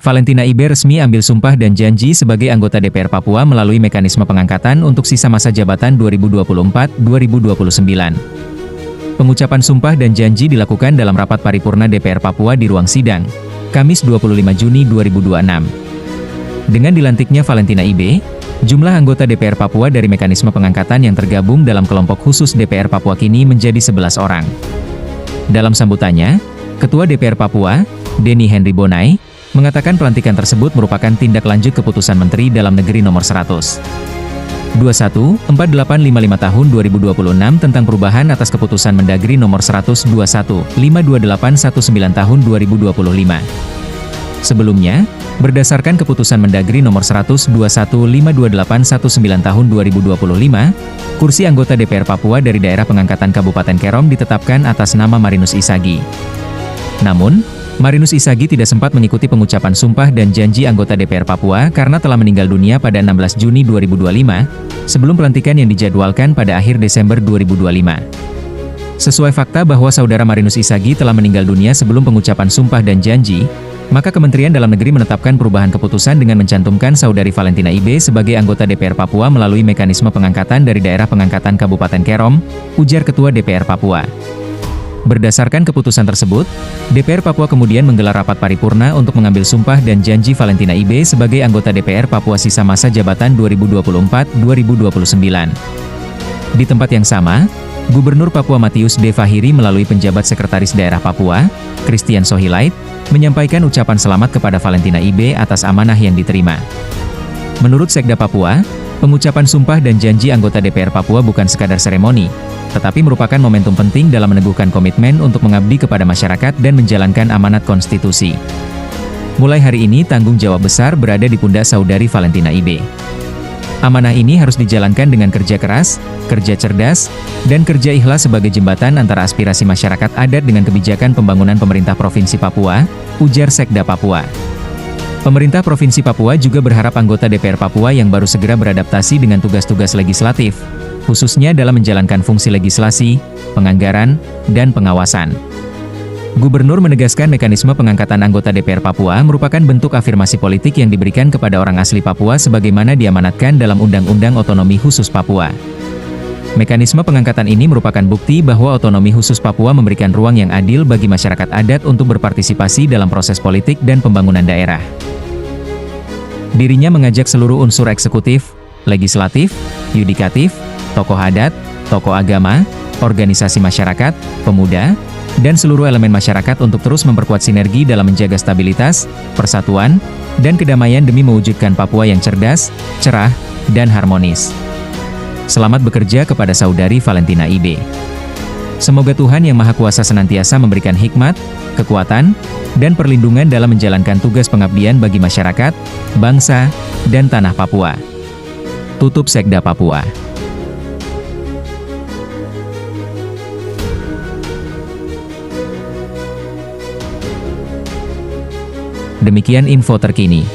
Valentina Ibe resmi ambil sumpah dan janji sebagai anggota DPR Papua melalui mekanisme pengangkatan untuk sisa masa jabatan 2024-2029. Pengucapan sumpah dan janji dilakukan dalam rapat paripurna DPR Papua di ruang sidang, Kamis 25 Juni 2026. Dengan dilantiknya Valentina Ibe, jumlah anggota DPR Papua dari mekanisme pengangkatan yang tergabung dalam kelompok khusus DPR Papua kini menjadi 11 orang. Dalam sambutannya, Ketua DPR Papua, Denny Henry Bonai, mengatakan pelantikan tersebut merupakan tindak lanjut keputusan Menteri Dalam Negeri Nomor 100.21.4855 tahun 2026 tentang perubahan atas keputusan Mendagri Nomor 100.21.52819 tahun 2025. Sebelumnya, berdasarkan keputusan Mendagri Nomor 100.21.52819 tahun 2025, kursi anggota DPR Papua dari daerah pengangkatan Kabupaten Kerom ditetapkan atas nama Marinus Isagi. Namun, Marinus Isagi tidak sempat mengikuti pengucapan sumpah dan janji anggota DPR Papua karena telah meninggal dunia pada 16 Juni 2025, sebelum pelantikan yang dijadwalkan pada akhir Desember 2025. Sesuai fakta bahwa saudara Marinus Isagi telah meninggal dunia sebelum pengucapan sumpah dan janji, maka Kementerian Dalam Negeri menetapkan perubahan keputusan dengan mencantumkan saudari Valentina Ibe sebagai anggota DPR Papua melalui mekanisme pengangkatan dari daerah pengangkatan Kabupaten Kerom, ujar Ketua DPR Papua. Berdasarkan keputusan tersebut, DPR Papua kemudian menggelar rapat paripurna untuk mengambil sumpah dan janji Valentina Ibe sebagai anggota DPR Papua sisa masa jabatan 2024-2029. Di tempat yang sama, Gubernur Papua Matius D. Fahiri melalui penjabat Sekretaris Daerah Papua, Christian Sohilait, menyampaikan ucapan selamat kepada Valentina Ibe atas amanah yang diterima. Menurut Sekda Papua, pengucapan sumpah dan janji anggota DPR Papua bukan sekadar seremoni, tetapi merupakan momentum penting dalam meneguhkan komitmen untuk mengabdi kepada masyarakat dan menjalankan amanat konstitusi. Mulai hari ini tanggung jawab besar berada di pundak saudari Valentina Ibe. Amanah ini harus dijalankan dengan kerja keras, kerja cerdas, dan kerja ikhlas sebagai jembatan antara aspirasi masyarakat adat dengan kebijakan pembangunan pemerintah Provinsi Papua, ujar Sekda Papua. Pemerintah Provinsi Papua juga berharap anggota DPR Papua yang baru segera beradaptasi dengan tugas-tugas legislatif, khususnya dalam menjalankan fungsi legislasi, penganggaran, dan pengawasan. Gubernur menegaskan mekanisme pengangkatan anggota DPR Papua merupakan bentuk afirmasi politik yang diberikan kepada orang asli Papua sebagaimana diamanatkan dalam Undang-Undang Otonomi Khusus Papua. Mekanisme pengangkatan ini merupakan bukti bahwa otonomi khusus Papua memberikan ruang yang adil bagi masyarakat adat untuk berpartisipasi dalam proses politik dan pembangunan daerah. Dirinya mengajak seluruh unsur eksekutif, legislatif, yudikatif, tokoh adat, tokoh agama, organisasi masyarakat, pemuda, dan seluruh elemen masyarakat untuk terus memperkuat sinergi dalam menjaga stabilitas, persatuan, dan kedamaian demi mewujudkan Papua yang cerdas, cerah, dan harmonis. Selamat bekerja kepada saudari Valentina Ibe. Semoga Tuhan Yang Maha Kuasa senantiasa memberikan hikmat, kekuatan, dan perlindungan dalam menjalankan tugas pengabdian bagi masyarakat, bangsa, dan tanah Papua. Tutup Sekda Papua. Demikian info terkini.